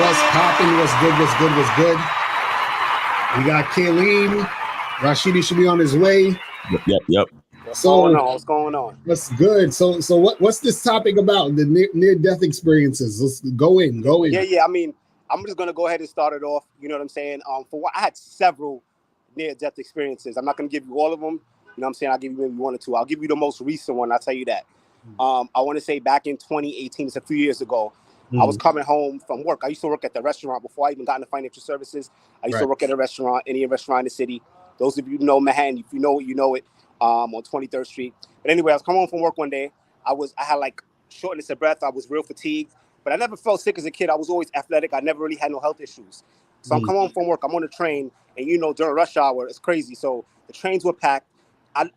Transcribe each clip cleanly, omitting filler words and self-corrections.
What's popping? What's good? What's good? What's good? We got Kayleen. Rashidi should be on his way. Yep. What's going on? What's good? So what's this topic about? The near-death experiences. Let's go in. Yeah. I mean, I'm just gonna go ahead and start it off. You know what I'm saying? For what I had several near-death experiences. I'm not gonna give you all of them. You know what I'm saying? I'll give you maybe one or two. I'll give you the most recent one. I'll tell you that. I want to say back in 2018, it's a few years ago. I was coming home from work. I used to work at the restaurant before I even got into financial services. I used to work at a restaurant, any restaurant in the city. Those of you who know Manhattan, if you know it, you know it, on 23rd Street. But anyway, I was coming home from work one day. I had like shortness of breath. I was real fatigued, but I never felt sick as a kid. I was always athletic. I never really had no health issues. So I'm coming home from work. I'm on the train, and during rush hour, it's crazy. So the trains were packed.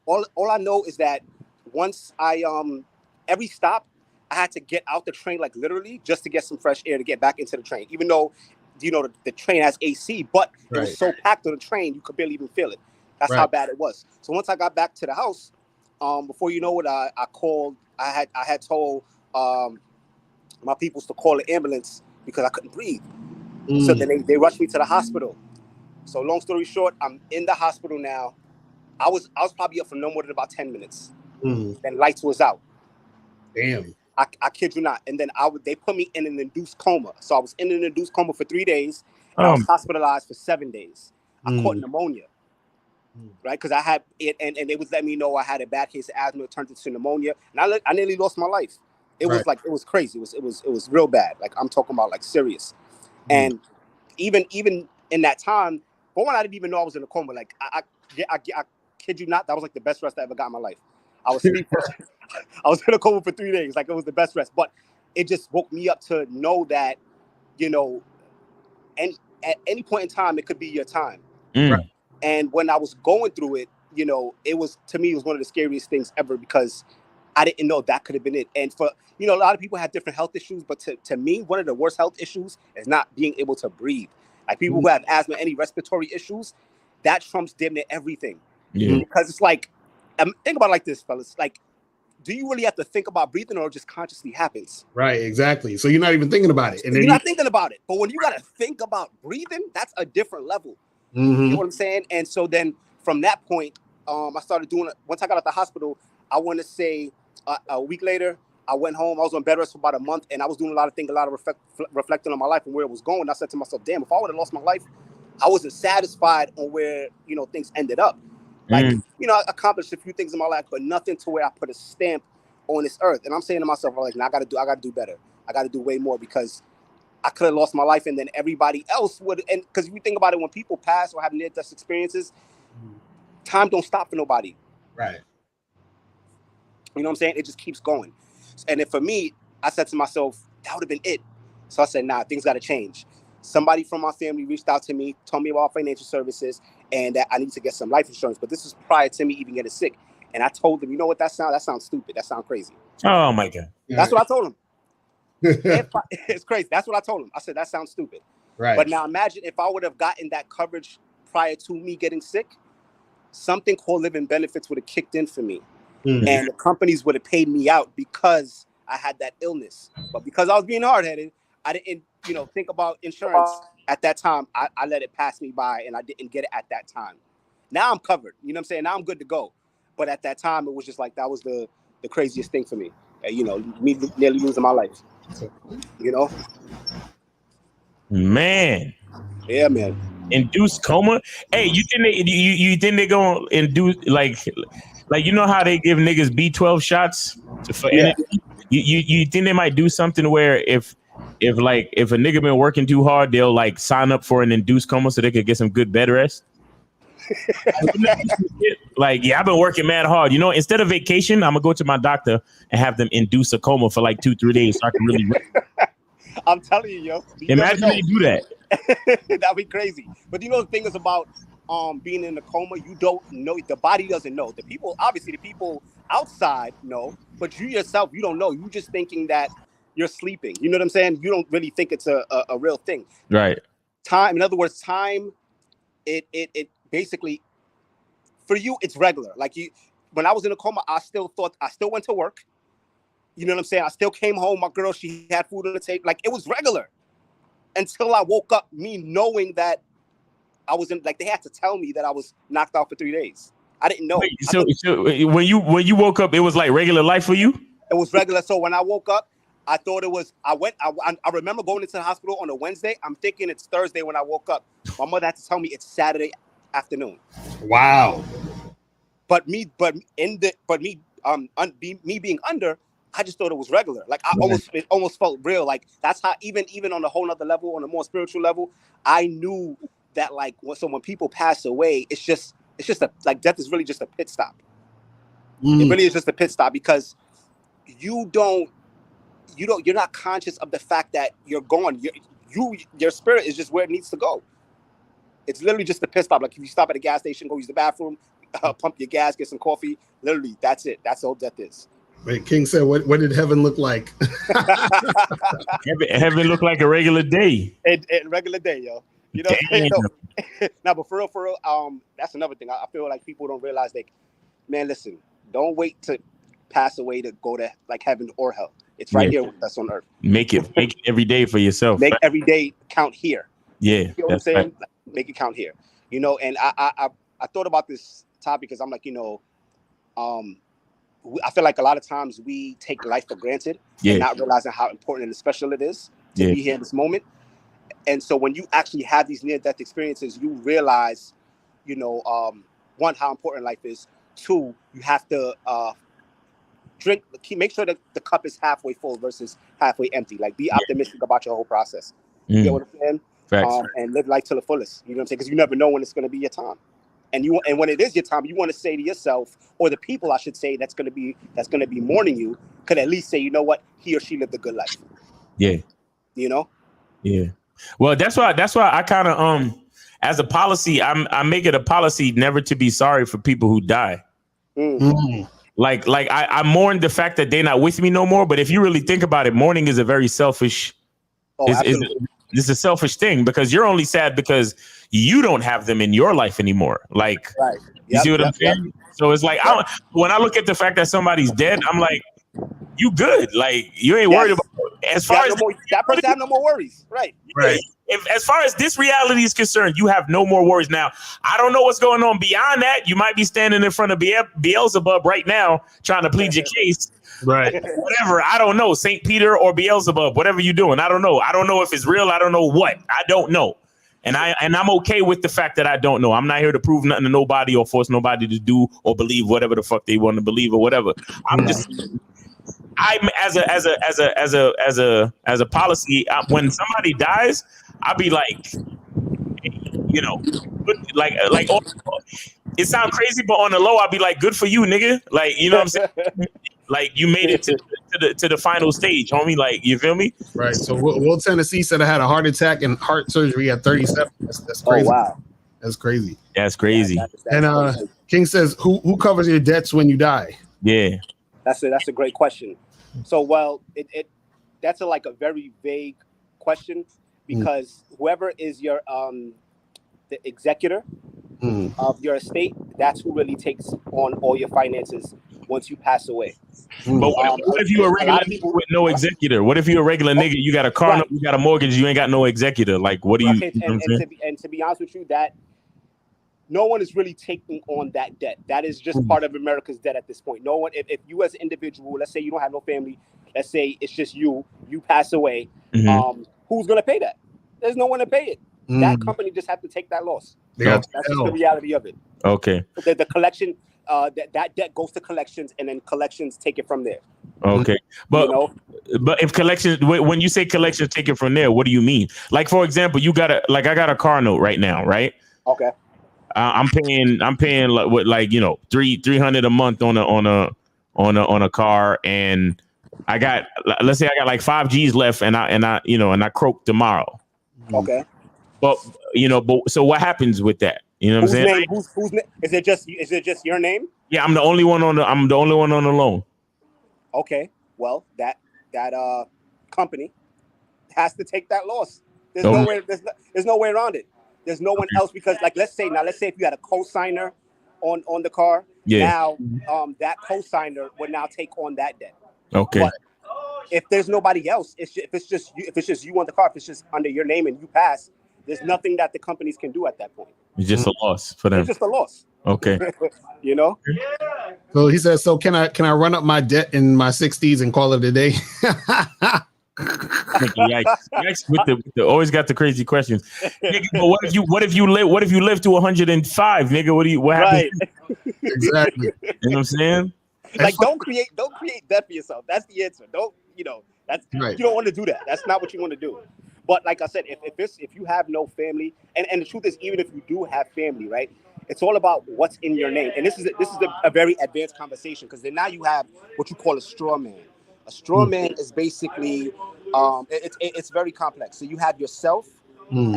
All I know is that once every stop, I had to get out the train, like literally, just to get some fresh air to get back into the train. Even though, the train has AC, but it was so packed on the train, you could barely even feel it. That's how bad it was. So once I got back to the house, before you know it, I called. I had told my peoples to call an ambulance because I couldn't breathe. So then they rushed me to the hospital. So long story short, I'm in the hospital now. I was probably up for no more than about 10 minutes. Then lights was out. Damn. I kid you not. And then they put me in an induced coma. So I was in an induced coma for 3 days, and I was hospitalized for 7 days. I caught pneumonia, right? Because I had it, and they was letting me know I had a bad case of asthma. It turned into pneumonia, and I nearly lost my life. It was like, it was crazy. It was real bad. Like, I'm talking about like serious. And even in that time, for one, I didn't even know I was in a coma. Like, I kid you not, that was like the best rest I ever got in my life. I was asleep. I was in a coma for 3 days. Like, it was the best rest. But it just woke me up to know that, and at any point in time, it could be your time. And when I was going through it, it was, to me, it was one of the scariest things ever, because I didn't know that could have been it. And for, a lot of people have different health issues, but to me, one of the worst health issues is not being able to breathe. Like, people who have asthma, any respiratory issues, that trumps damn near everything. Because it's like, think about it like this, fellas. Like, do you really have to think about breathing, or it just consciously happens? Right, exactly. So you're not even thinking about it. And then you're not thinking about it. But when you got to think about breathing, that's a different level. You know what I'm saying? And so then from that point, I started doing it. Once I got out the hospital, I want to say a week later, I went home. I was on bed rest for about a month, and I was doing a lot of reflecting on my life and where it was going. I said to myself, damn, if I would have lost my life, I wasn't satisfied on where, things ended up. Like, I accomplished a few things in my life, but nothing to where I put a stamp on this earth. And I'm saying to myself, like, I got to do better. I got to do way more, because I could have lost my life, and then everybody else would. And because if you think about it, when people pass or have near-death experiences, time don't stop for nobody. Right. You know what I'm saying? It just keeps going. And then for me, I said to myself, that would have been it. So I said, nah, things got to change. Somebody from my family reached out to me, told me about financial services, and that I need to get some life insurance. But this was prior to me even getting sick. And I told them, you know what, that sounds stupid. That sounds crazy. Oh my God. That's what I told him. It's crazy. That's what I told him. I said, that sounds stupid. Right. But now imagine if I would have gotten that coverage prior to me getting sick, something called living benefits would have kicked in for me. And the companies would have paid me out because I had that illness. But because I was being hard-headed, I didn't, think about insurance at that time. I let it pass me by, and I didn't get it at that time. Now I'm covered. You know what I'm saying? Now I'm good to go. But at that time, it was just like, that was the craziest thing for me. Me nearly losing my life. Man. Yeah, man. Induced coma. Hey, you think they gonna induce like how they give niggas B12 shots for energy? You think they might do something where if a nigga been working too hard, they'll like sign up for an induced coma so they could get some good bed rest? Like, yeah, I've been working mad hard. Instead of vacation, I'm gonna go to my doctor and have them induce a coma for like 2-3 days so I can really. I'm telling you, yo. Imagine they do that. That'd be crazy. But the thing is about being in a coma, you don't know. The body doesn't know. The people outside know, but you yourself, you don't know. You just thinking that you're sleeping. You know what I'm saying? You don't really think it's a real thing. Right. Time, in other words, time, it basically, for you, it's regular. Like, when I was in a coma, I still went to work. You know what I'm saying? I still came home. My girl, she had food on the table. Like, it was regular. until I woke up, me knowing that I was in, like, they had to tell me that I was knocked out for 3 days. I didn't know. Wait, so when you woke up, it was like regular life for you? It was regular. So when I woke up, I thought it was, I remember going into the hospital on a Wednesday. I'm thinking it's Thursday when I woke up. My mother had to tell me it's Saturday afternoon. Wow. But me being under, I just thought it was regular. Like it almost felt real. Like that's how even on a whole nother level, on a more spiritual level, I knew that like when people pass away, it's just like death is really just a pit stop. It really is just a pit stop because you're not conscious of the fact that you're gone. Your spirit is just where it needs to go. It's literally just a pit stop. Like if you stop at a gas station, go use the bathroom, pump your gas, get some coffee. Literally, that's it. That's all death is. Wait, King said, what did heaven look like? Heaven looked like a regular day. Regular day, yo. You know what I'm saying? No. Now, but for real, that's another thing. I feel like people don't realize, like, man, listen, don't wait to pass away to go to like heaven or hell. It's right here with us on earth. Make it every day for yourself. Make every day count here. Yeah. You know what I'm saying? Right. Like, make it count here. You know, and I thought about this topic because I'm like, you know, I feel like a lot of times we take life for granted and not realizing how important and special it is to be here in this moment. And so when you actually have these near-death experiences, you realize, you know, one, how important life is. Two, you have to make sure that the cup is halfway full versus halfway empty. Like, be optimistic about your whole process. You know what I'm saying? Facts. And live life to the fullest. You know what I'm saying? Because you never know when it's going to be your time. And when it is your time, you want to say to yourself, or the people, I should say, that's going to be mourning you, could at least say, you know what, he or she lived a good life. Yeah. You know. Yeah. Well, that's why I kind of as a policy, I make it a policy never to be sorry for people who die. Like I mourn the fact that they're not with me no more. But if you really think about it, mourning is a very selfish. It's a selfish thing because you're only sad because you don't have them in your life anymore. Like, right. You see what I'm saying? So it's like when I look at the fact that somebody's dead, I'm like, you good? Like you ain't worried about as far as that person have no more worries, right? Right. As far as this reality is concerned, you have no more worries. Now, I don't know what's going on beyond that. You might be standing in front of Beelzebub right now trying to plead your case. Right. Whatever. I don't know. St. Peter or Beelzebub, whatever you're doing. I don't know. I don't know if it's real. I don't know what. I don't know. And I'm okay with the fact that I don't know. I'm not here to prove nothing to nobody or force nobody to do or believe whatever the fuck they want to believe or whatever. I'm as a policy, when somebody dies, I'll be like, you know, like it sounds crazy, but on the low, I'll be like, good for you, nigga. Like, you know what I'm saying? Like you made it to the final stage, homie. Like, you feel me? Right. So Will Tennessee said I had a heart attack and heart surgery at 37. That's crazy. Oh, wow. That's crazy. That's crazy. And King says, who covers your debts when you die? Yeah. That's a great question. So, well, that's a very vague question because whoever is your the executor of your estate, that's who really takes on all your finances once you pass away. But what if you're a regular nigga with no executor? What if you're a regular nigga? You got a car, you got a mortgage, you ain't got no executor. Like, what do you? Okay, and to be honest with you, that no one is really taking on that debt. That is just part of America's debt at this point. No one, if you as an individual, let's say you don't have no family, let's say it's just you pass away, who's going to pay that? There's no one to pay it. That company just have to take that loss. That's just the reality of it. Okay. The collection, that debt goes to collections, and then collections take it from there. Okay. But but if collections, when you say collections take it from there, what do you mean? Like, for example, I got a car note right now, right? Okay. I'm paying like you know, $300 a month on a car, and let's say I got like 5 G's left, and I croak tomorrow. Okay. But so what happens with that? You know what I'm saying? Whose name? Is it just your name? Yeah, I'm the only one on the loan. Okay. Well, that company has to take that loss. There's no way around it. There's no one else because, like, let's say if you had a co-signer on the car, now that co-signer would now take on that debt. Okay. But if there's nobody else, if it's just you on the car, if it's just under your name and you pass, there's nothing that the companies can do at that point. It's just a loss for them. It's just a loss. Okay. You know. So he says, so can I run up my debt in my 60s and call it a day? Yikes with the always got the crazy questions. Nigga, but what if you live to 105, nigga? What happens? Right. Exactly. You know what I'm saying? Like don't create debt for yourself. That's the answer. That's right. You don't want to do that. That's not what you want to do. But like I said, if you have no family, and the truth is, even if you do have family, right, it's all about what's in your name. And this is a very advanced conversation, because then now you have what you call a straw man. A straw man is basically it's very complex. So you have yourself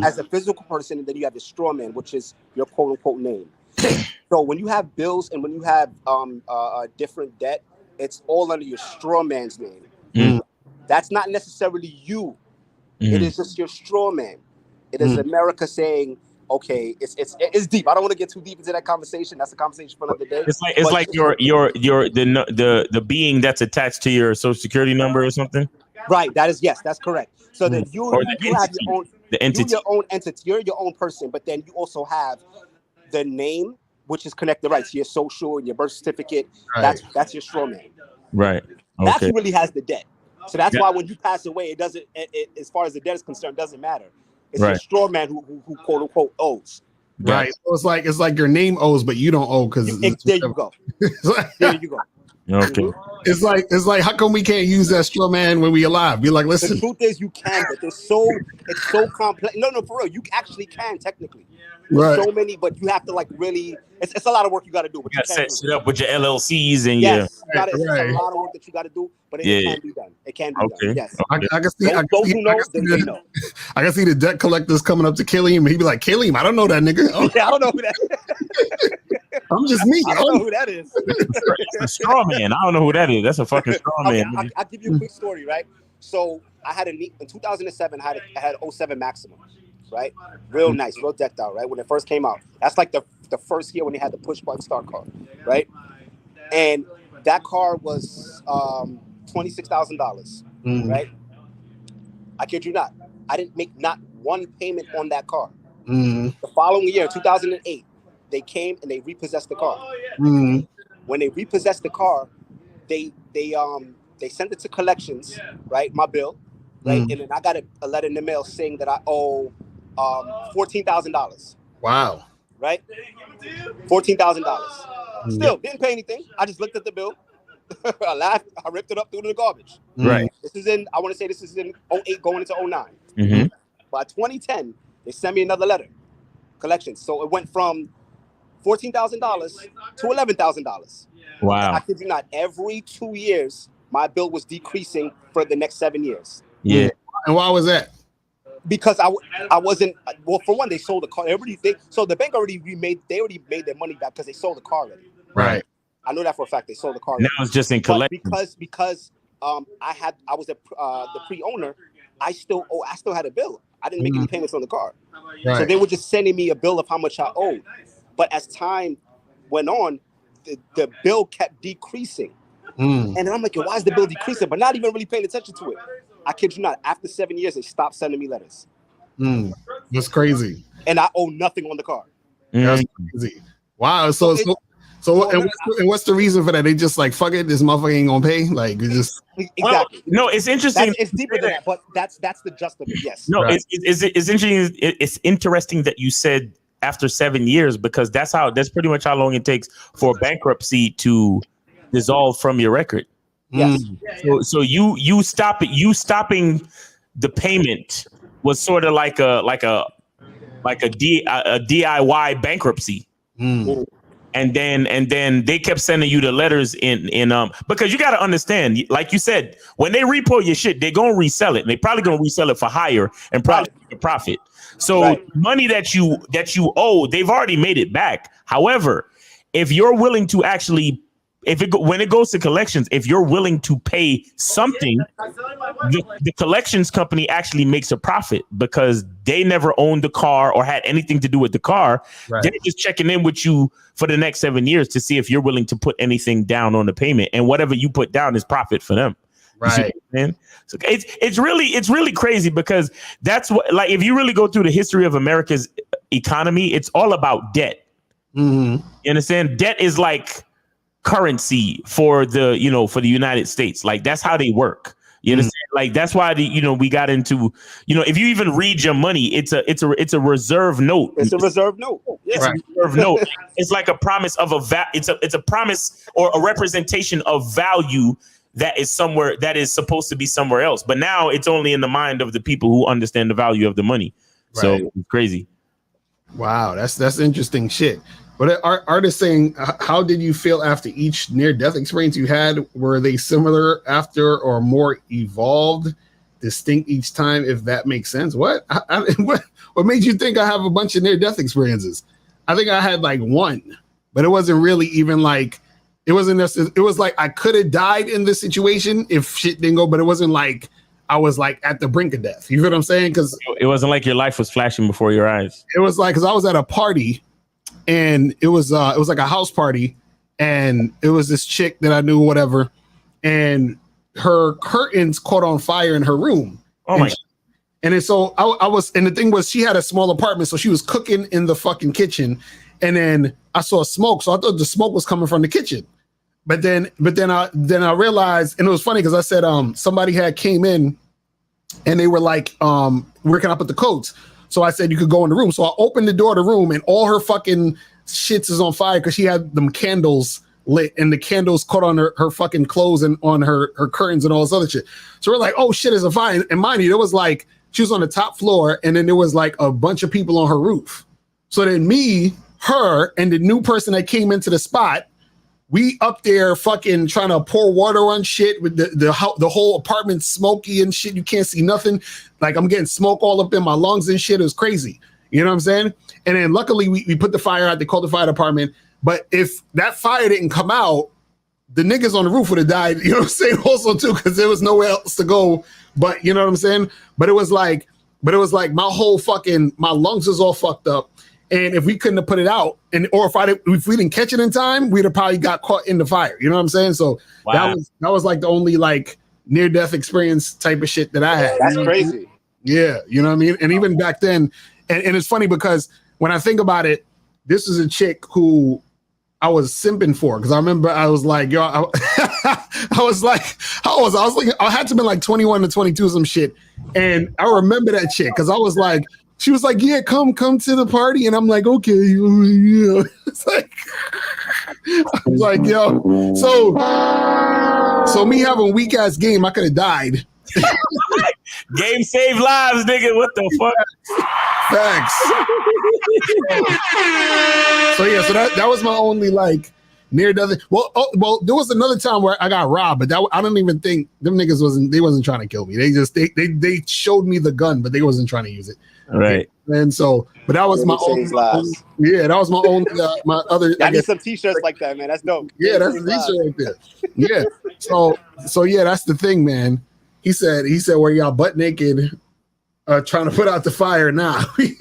as a physical person, and then you have the straw man, which is your quote unquote name. So when you have bills and when you have different debt, it's all under your straw man's name. That's not necessarily you. It is just your straw man. It is America saying, okay, it's deep. I don't want to get too deep into that conversation. That's a conversation for another day. It's like the being that's attached to your social security number or something. Right. That's correct. So then you have your own entity. You're your own entity. You're your own person, but then you also have the name, which is connected right to your social and your birth certificate. Right. That's your straw man. Right. Okay. That's who really has the debt. So that's why when you pass away, it doesn't. As far as the debt is concerned, doesn't matter. It's your straw man who quote unquote owes. Right. So it's like your name owes, but you don't owe because there you go. There you go. Okay. It's like how come we can't use that straw man when we alive? Be like, listen. The truth is you can, but it's so complex. No, for real, you actually can technically. Right. So many, but you have to like really. It's a lot of work you got to do. But you got to set shit up with your LLCs and it's a lot of work that you got to do, but it can be done. It can be done. Yes. I can see. I can see the debt collectors coming up to Kaleem, and he'd be like, "Kaleem, I don't know that nigga. Yeah, I don't know who that is. I'm just me. I don't know who that is. It's a straw man. I don't know who that is. That's a fucking straw man. I'll give you a quick story, right? So I had in 2007. I had 07 Maxima, right? Real nice, real decked out, right? When it first came out, that's like the first year when they had the push button start car, right? And that car was $26,000, right? I kid you not. I didn't make not one payment on that car. The following year, 2008, they came and they repossessed the car. When they repossessed the car, they sent it to collections, right? My bill, right? And then I got a letter in the mail saying that I owe $14,000. Wow. Right? $14,000. Still didn't pay anything. I just looked at the bill. I laughed. I ripped it up, threw it in the garbage. Right. This is in 08 going into 09. By 2010, they sent me another letter. Collections. So it went from $14,000 to $11,000. Wow. I kid you not, every 2 years, my bill was decreasing for the next 7 years. Yeah. And why was that? Because I wasn't, well, for one, they sold the car. So the bank already made their money back because they sold the car already. Right. I know that for a fact. They sold the car. Now it's just in collection. Because I was the pre-owner. I still had a bill. I didn't make any payments on the car. Right. So they were just sending me a bill of how much I owed. But as time went on, the bill kept decreasing. And then I'm like, why is the bill decreasing? But not even really paying attention to it. I kid you not. After 7 years, they stopped sending me letters. That's crazy. And I owe nothing on the car. That's crazy. Wow. So what's the reason for that? They just like, fuck it, this motherfucker ain't gonna pay. Like, it just exactly. No, it's interesting. It's deeper than that, but that's the gist of it. Yes. No, right. It's interesting. It's interesting that you said after 7 years, because that's pretty much how long it takes for bankruptcy to dissolve from your record. Yes. So you stopping the payment was sort of like a DIY bankruptcy. And then they kept sending you the letters in because you got to understand, like you said, when they repo your shit, they're gonna resell it. And they probably gonna resell it for higher and probably make a profit. So money that you owe, they've already made it back. However, if you're willing to actually, when it goes to collections, if you're willing to pay something, the collections company actually makes a profit because they never owned the car or had anything to do with the car. Right. They're just checking in with you for the next 7 years to see if you're willing to put anything down on the payment, and whatever you put down is profit for them. Right. Man, so it's really crazy because that's what, like, if you really go through the history of America's economy, it's all about debt. Mm-hmm. You understand? Debt is like currency for the United States. Like, that's how they work. You understand? Like, that's why we got into, if you even read your money, it's a reserve note. It's a reserve note. Yeah. It's a reserve note. It's like a promise of it's a promise or a representation of value that is somewhere, that is supposed to be somewhere else. But now it's only in the mind of the people who understand the value of the money. So it's crazy. Wow, that's interesting shit. But artists saying, how did you feel after each near-death experience you had? Were they similar after or more evolved, distinct each time? If that makes sense. What made you think I have a bunch of near-death experiences? I think I had like one, but it wasn't really even like, it wasn't necessarily, it was like I could have died in this situation if shit didn't go, but it wasn't like I was like at the brink of death. You know what I'm saying? Because it wasn't like your life was flashing before your eyes. It was like, because I was at a party, and it was like a house party, and it was this chick that I knew, whatever, and her curtains caught on fire in her room. Oh my! And then so I was, and the thing was, she had a small apartment, so she was cooking in the fucking kitchen, and then I saw smoke, so I thought the smoke was coming from the kitchen. But then I realized, and it was funny because I said somebody had came in, and they were like, where can I put the coats? So I said you could go in the room. So I opened the door of the room, and all her fucking shits is on fire because she had them candles lit, and the candles caught on her fucking clothes and on her curtains and all this other shit. So we're like, oh shit, it's a fire. And mind you, there was like, she was on the top floor, and then there was like a bunch of people on her roof. So then me, her, and the new person that came into the spot, we up there fucking trying to pour water on shit with the whole apartment smoky and shit. You can't see nothing. Like, I'm getting smoke all up in my lungs and shit. It was crazy. You know what I'm saying? And then luckily we put the fire out. They called the fire department. But if that fire didn't come out, the niggas on the roof would have died. You know what I'm saying? Also too, because there was nowhere else to go. But you know what I'm saying? But it was like my whole fucking, my lungs was all fucked up. And if we couldn't have put it out, or if we didn't catch it in time, we'd have probably got caught in the fire. You know what I'm saying? So that was like the only like near-death experience type of shit that I had. That's crazy. Yeah, you know what I mean? And even back then, and it's funny because when I think about it, this is a chick who I was simping for, because I remember I was like, yo, I was like, how was I? I was like, I had to be like 21 to 22, some shit. And I remember that chick because I was like, she was like, yeah, come to the party. And I'm like, okay. Yeah. It's like, I was like, yo, so me having a weak ass game, I could have died. Game saved lives, nigga. What the fuck? Facts. So yeah, so that was my only like near death. Well, there was another time where I got robbed, but I don't even think them niggas wasn't trying to kill me. They just they showed me the gun, but they wasn't trying to use it. Right. And so, but that was my only. Yeah, that was my only. My other. I need some t-shirts like that, man. That's dope. Yeah, that's the t-shirt right there. Yeah. So yeah, that's the thing, man. He said, were y'all butt naked, trying to put out the fire? Nah, we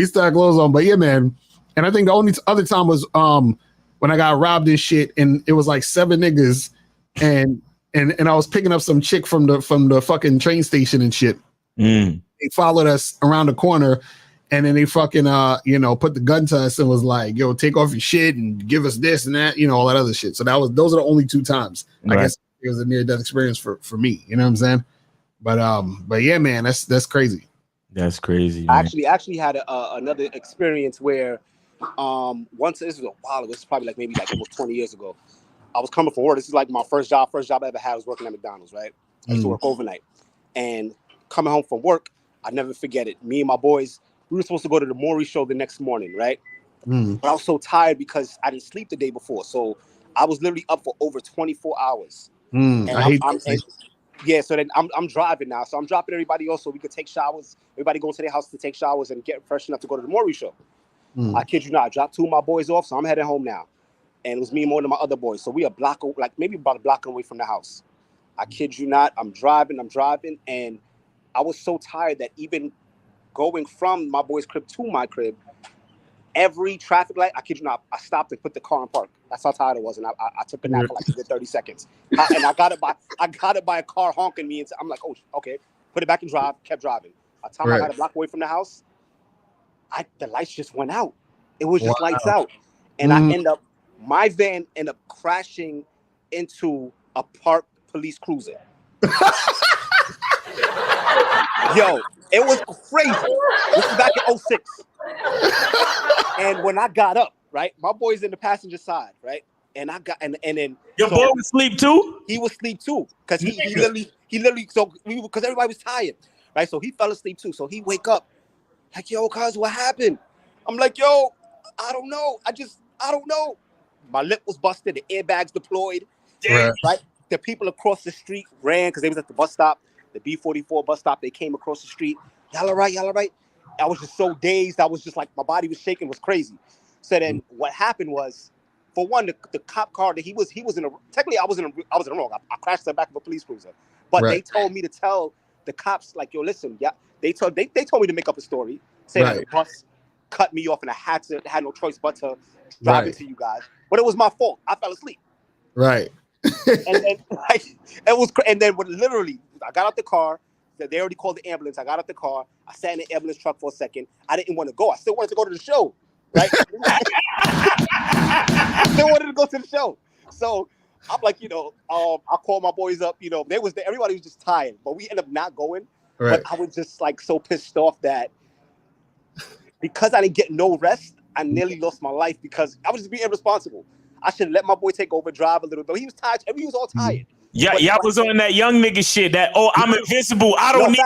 still had clothes on. But yeah, man. And I think the only other time was when I got robbed and shit, and it was like 7 niggas, and I was picking up some chick from the fucking train station and shit. They followed us around the corner, and then they fucking put the gun to us and was like, yo, take off your shit and give us this and that, all that other shit. So those are the only 2 times. Right. I guess it was a near-death experience for me. You know what I'm saying? But yeah, man, that's crazy. That's crazy. Man. I actually had another experience where once, this was a while ago, this is probably maybe almost 20 years ago. I was coming from work. This is like my first job I ever had. I was working at McDonald's, right? I used to work overnight. And coming home from work, I never forget it. Me and my boys, we were supposed to go to the Maury show the next morning, right? But I was so tired because I didn't sleep the day before. So I was literally up for over 24 hours. And so then I'm driving now. So I'm dropping everybody else so we could take showers. Everybody goes to their house to take showers and get fresh enough to go to the Maury show. I kid you not, I dropped 2 of my boys off, so I'm heading home now. And it was me and one of my other boys. So we are maybe about a block away from the house. I kid you not, I'm driving, and I was so tired that even going from my boy's crib to my crib, every traffic light. I kid you not, I stopped and put the car in park. That's how tired it was, and I took a nap for like a good 30 seconds. And I got it by a car honking me, and I'm like, oh, okay, put it back in drive. Kept driving. By the time I got a block away from the house, the lights just went out. It was just lights out, and my van ended up crashing into a parked police cruiser. Yo, it was crazy. This is back in 06. And when I got up, right, my boy's in the passenger side, right? And I got and then your boy was asleep too? He was asleep too. Because he literally because everybody was tired. Right. So he fell asleep too. So he wake up like, yo, cuz what happened? I'm like, yo, I don't know. I don't know. My lip was busted, the airbags deployed. Right. The people across the street ran because they was at the bus stop, the B44 bus stop. They came across the street. Y'all all right? Y'all all right? I was just so dazed. I was just like, my body was shaking, was crazy. So then what happened was, for one, the cop car that he was in a, technically I was in the wrong. I crashed the back of a police cruiser. But they told me to tell the cops, like, yo, listen, yeah, they told me to make up a and say that the bus cut me off and I had no choice but to drive into you guys. But it was my fault. I fell asleep. Right. And then it was, and then literally, I got out the car. They already called the ambulance. I got out the car. I sat in the ambulance truck for a second. I didn't want to go. I still wanted to go to the show, right? I still wanted to go to the show. So I'm like, I called my boys up. They was there. Everybody was just tired, but we ended up not going. Right. But I was just like so pissed off that because I didn't get no rest, I nearly lost my life because I was just being irresponsible. I should have let my boy take over, drive a little bit. He was tired. He was all tired. Yeah, y'all was on that young nigga shit that, I'm invincible. I don't need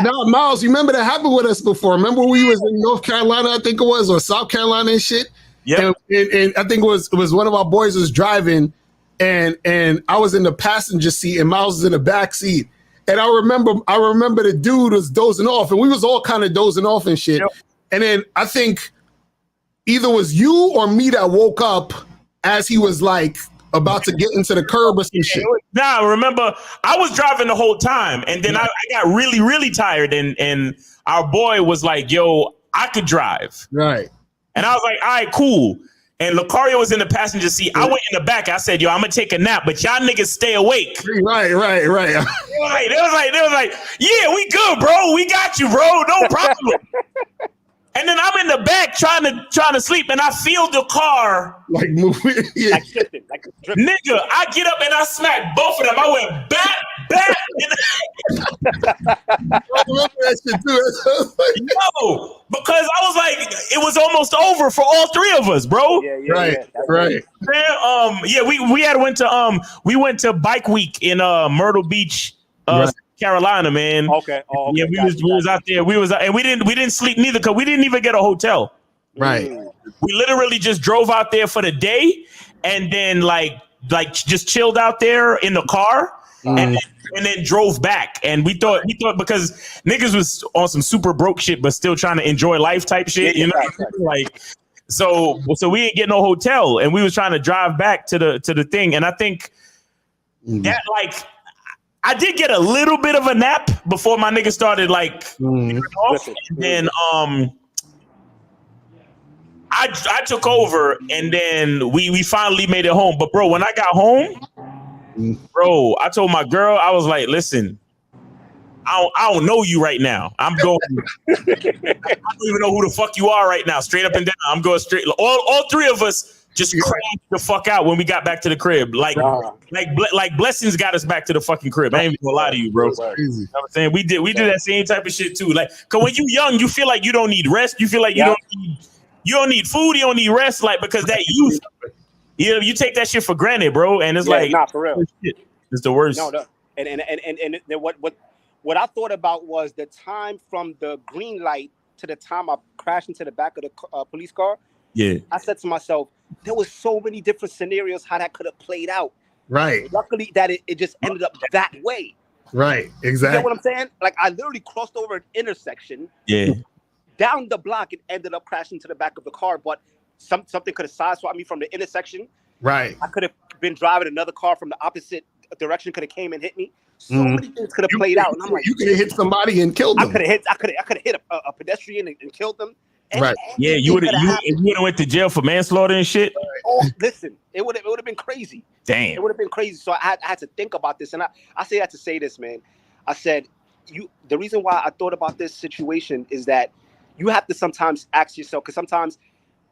No, Miles, you remember that happened with us before. Remember we was in North Carolina, I think it was, or South Carolina and shit? Yeah. And I think it was one of our boys was driving and I was in the passenger seat and Miles was in the back seat. And I remember the dude was dozing off and we was all kind of dozing off and shit. Yep. And then I think either was you or me that woke up as he was like about to get into the curb or some shit. Nah, remember, I was driving the whole time, and then I got really, really tired, and our boy was like, yo, I could drive. Right. And I was like, all right, cool. And Lucario was in the passenger seat. I went in the back. I said, yo, I'm going to take a nap, but y'all niggas stay awake. Right. They was like, yeah, we good, bro. We got you, bro. No problem. And then I'm in the back trying to sleep, and I feel the car like moving, like shifting, like dripping. Nigga. I get up and I smack both of them. I went back. I remember that shit too. Yo, because I was like, it was almost over for all three of us, bro. Right. Yeah, we went to Bike Week in Myrtle Beach, Carolina, man. Okay. Oh, okay. Yeah, we was out there. And we didn't sleep neither because we didn't even get a hotel. Right. We literally just drove out there for the day and then like just chilled out there in the car and then drove back. And we thought because niggas was on some super broke shit but still trying to enjoy life type shit, like so we didn't get no hotel and we was trying to drive back to the thing. And I think that like I did get a little bit of a nap before my nigga started like off. And then I took over and then we finally made it home. But bro, when I got home, bro, I told my girl, I was like, listen, I don't know you right now. I'm going I don't even know who the fuck you are right now. Straight up and down. I'm going straight. All three of us just crashed the fuck out when we got back to the crib. Like blessings got us back to the fucking crib. I ain't even gonna lie to you, bro. You know what I'm saying? We did that same type of shit too. Like, cause when you young, you feel like you don't need rest. You feel like you don't need food. You don't need rest. Like, because that youth, you take that shit for granted, bro. And it's like, not for real. It's the worst. No. And what I thought about was the time from the green light to the time I crashed into the back of the police car. Yeah. I said to myself, there was so many different scenarios how that could have played out. Right. Luckily that it just ended up that way. Right. Exactly. You know what I'm saying? Like I literally crossed over an intersection. Yeah. Down the block, it ended up crashing to the back of the car, but something could have sideswiped me from the intersection. Right. I could have been driving another car from the opposite direction, could have came and hit me. So many things could have played out. And I'm like, you could have hit somebody and killed them. I could have hit a pedestrian and killed them. Right. Yeah, you would have went to jail for manslaughter and shit. Oh, listen, it would have been crazy. Damn. It would have been crazy. So I had to think about this, and I say that to say this, man. I said, the reason why I thought about this situation is that you have to sometimes ask yourself, because sometimes,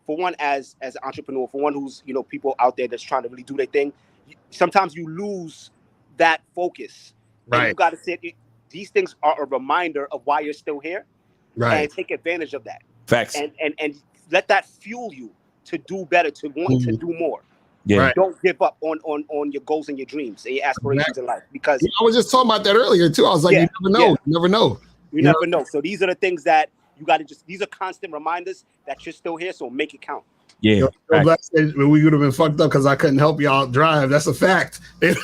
for one, as an entrepreneur, for one who's, people out there that's trying to really do their thing, sometimes you lose that focus. Right. And you got to say these things are a reminder of why you're still here. Right. And take advantage of that. Facts. And let that fuel you to do better, to want to do more. Yeah. Right. Don't give up on your goals and your dreams and your aspirations in life, because I was just talking about that earlier too. I was like, you never know. You never know. You never know. So these are the things that you got to these are constant reminders that you're still here. So make it count. Yeah. Black said we would have been fucked up because I couldn't help y'all drive. That's a fact. That's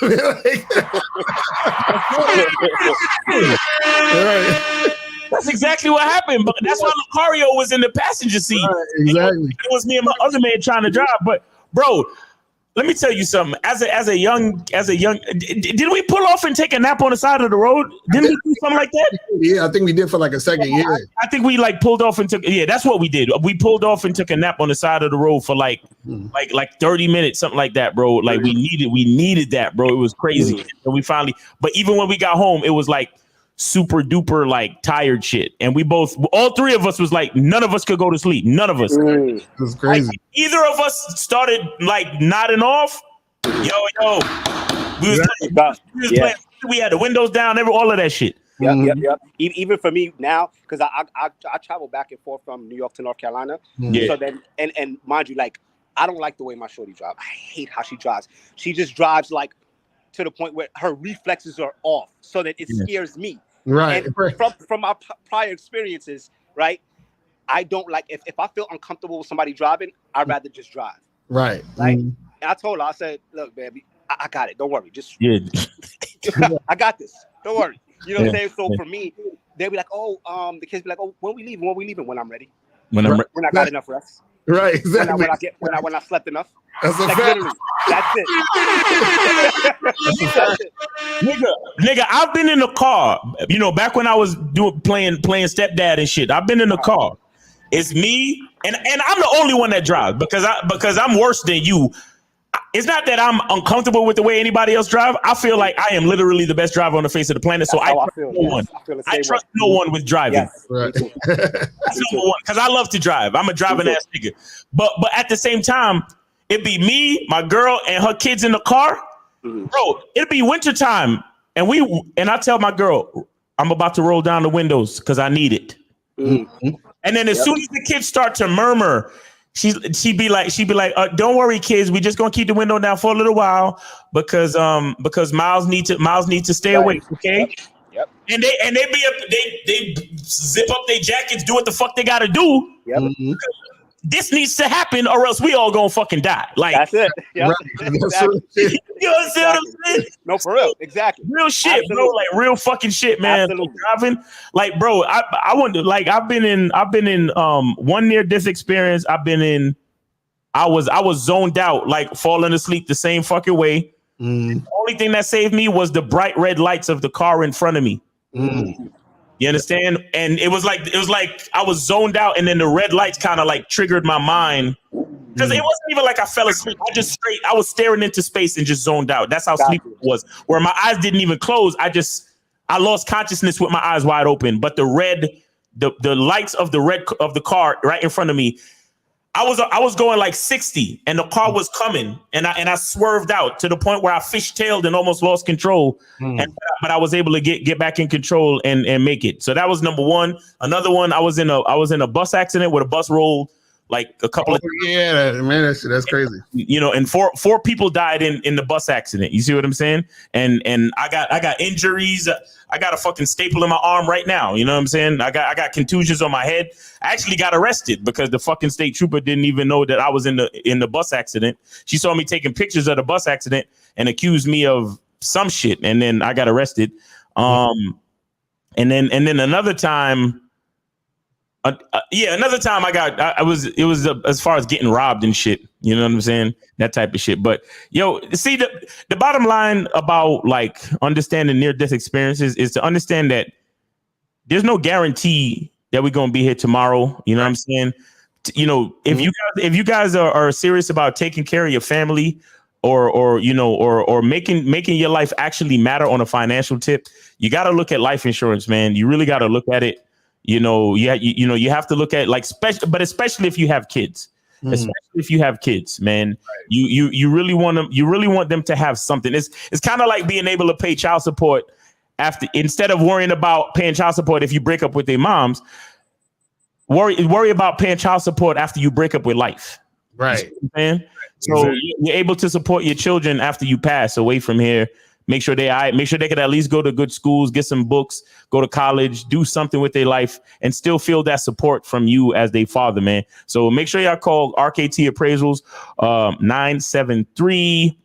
exactly what happened. But that's why Lucario was in the passenger seat. Right, exactly. It was me and my other man trying to drive. But bro, let me tell you something. As a young, did we pull off and take a nap on the side of the road? Didn't we do something like that? Yeah, I think we did for like a second. Yeah, I think we pulled off and took. Yeah, that's what we did. We pulled off and took a nap on the side of the road for like 30 minutes, something like that, bro. Like we needed that, bro. It was crazy. And we finally. But even when we got home, it was like super duper like tired shit, and all three of us was like, none of us could go to sleep. None of us. it was crazy. Like, either of us started like nodding off. Yo, we was playing. We had the windows down, all of that shit. Yep. Even for me now, because I travel back and forth from New York to North Carolina. Yeah. So then, and mind you, like, I don't like the way my shorty drives. I hate how she drives. She just drives like to the point where her reflexes are off, so that it scares me. Right. And from my prior experiences, right, I don't like if I feel uncomfortable with somebody driving, I'd rather just drive. Right. Like, and I told her, I said, look, baby, I got it. Don't worry. Just I got this. Don't worry. You know what I'm saying? So for me, they'll be like, the kids be like, when we leaving? When I'm ready. When I got enough rest. Right. Exactly. When I slept enough. That's a like, fact. That's it. That's it. Nigga, I've been in the car. Back when I was playing stepdad and shit. I've been in the car. It's me, and I'm the only one that drives because I'm worse than you. It's not that I'm uncomfortable with the way anybody else drive. I feel like I am literally the best driver on the face of the planet. So I trust no one with driving. Yes. Right. That's number one, because I love to drive. I'm a driving ass nigga. But at the same time, it'd be me, my girl, and her kids in the car. Bro, it'd be wintertime. And I tell my girl, I'm about to roll down the windows because I need it. And then as soon as the kids start to murmur, she'd be like, don't worry, kids, we just gonna keep the window down for a little while because Miles needs to stay awake, okay? Yep. And they zip up their jackets, do what the fuck they gotta do. Yep. This needs to happen, or else we all gonna fucking die. Like, that's it. Yep. Right. Exactly. You understand what I'm saying? No, for real. Exactly. Real shit, Absolutely. bro. Like real fucking shit, man. Absolutely. Driving, like, bro. I wonder. Like, I've been in one near death experience. I was zoned out, like falling asleep the same fucking way. The only thing that saved me was the bright red lights of the car in front of me. You understand? And it was like I was zoned out, and then the red lights kind of like triggered my mind. Because it wasn't even like I fell asleep. I was staring into space and just zoned out. That's how sleepy it was. Where my eyes didn't even close. I lost consciousness with my eyes wide open. But the lights of the car right in front of me, I was going like 60, and the car was coming, and I swerved out to the point where I fishtailed and almost lost control. But I was able to get back in control and make it. So that was number one. Another one, I was in a bus accident where the bus rolled like a couple of. Yeah, man, that's crazy. And four people died in the bus accident. You see what I'm saying? And I got injuries. I got a fucking staple in my arm right now. You know what I'm saying? I got contusions on my head. I actually got arrested because the fucking state trooper didn't even know that I was in the bus accident. She saw me taking pictures of the bus accident and accused me of some shit, and then I got arrested. And then another time. Another time it was as far as getting robbed and shit, you know what I'm saying? That type of shit. But see, the bottom line about like understanding near death experiences is to understand that there's no guarantee that we're gonna be here tomorrow. You know what I'm saying? You know, if you guys are serious about taking care of your family, or you know, or making your life actually matter on a financial tip, you got to look at life insurance, man. You really got to look at it. You know, you have to look at like especially if you have kids. Especially if you have kids, man, right. you really want them to have something. It's kind of like being able to pay child support instead of worrying about paying child support if you break up with their moms. Worry about paying child support after you break up with life. Right. You know what I'm saying? So you're able to support your children after you pass away from here. Make sure they could at least go to good schools, get some books, go to college, do something with their life, and still feel that support from you as their father, man. So make sure y'all call RKT Appraisals 973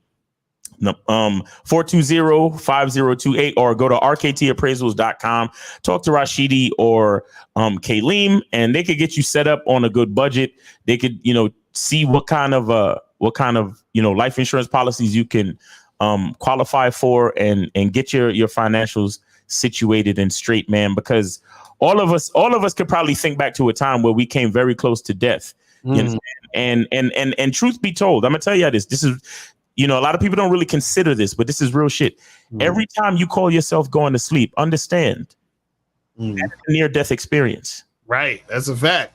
420-5028 or go to rktappraisals.com. Talk to Rashidi or Kaleem, and they could get you set up on a good budget. They could, you know, see what kind of you know, life insurance policies you can qualify for and get your financials situated and straight, man, because all of us could probably think back to a time where we came very close to death. You know, and truth be told, I'm gonna tell you this is, you know, a lot of people don't really consider this, but this is real shit. Every time you call yourself going to sleep, understand that's a near-death experience. Right. That's a fact.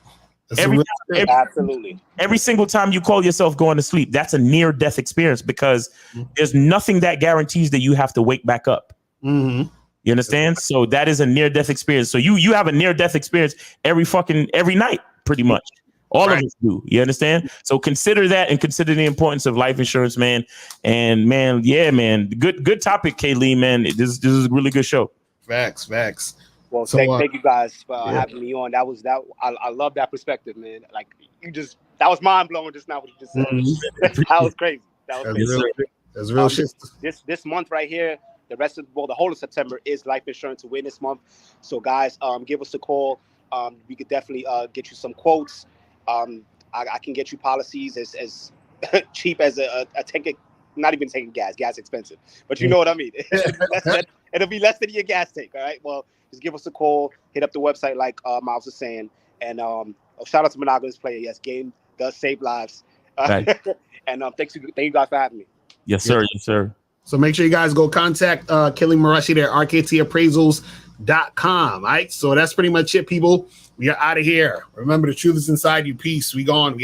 Absolutely. Every single time you call yourself going to sleep, that's a near-death experience because there's nothing that guarantees that you have to wake back up. You understand? So that is a near-death experience. So you have a near-death experience every night, pretty much. All of us do. You understand? So consider that and consider the importance of life insurance, man. And man, yeah, man, good topic, Kaylee, man. This is a really good show. Facts. Well, so, thank you guys for having me on. That was I love that perspective, man. Like that was mind blowing just now what you just said. That was crazy. That's real shit. This month right here, the whole of September is Life Insurance Awareness Month. So guys, give us a call. We could definitely get you some quotes. I can get you policies as cheap as a tank. Not even taking gas. Gas expensive, but you know what I mean. It'll be less than your gas tank. All right. Well, just give us a call. Hit up the website like Miles was saying, and shout out to Monogamous Player. Yes, game does save lives. And thank you guys for having me. Yes, sir. Yes, sir. So make sure you guys go contact Kaleem Marashi there, rktappraisals.com. All right. So that's pretty much it, people. We are out of here. Remember, the truth is inside you. Peace. We gone.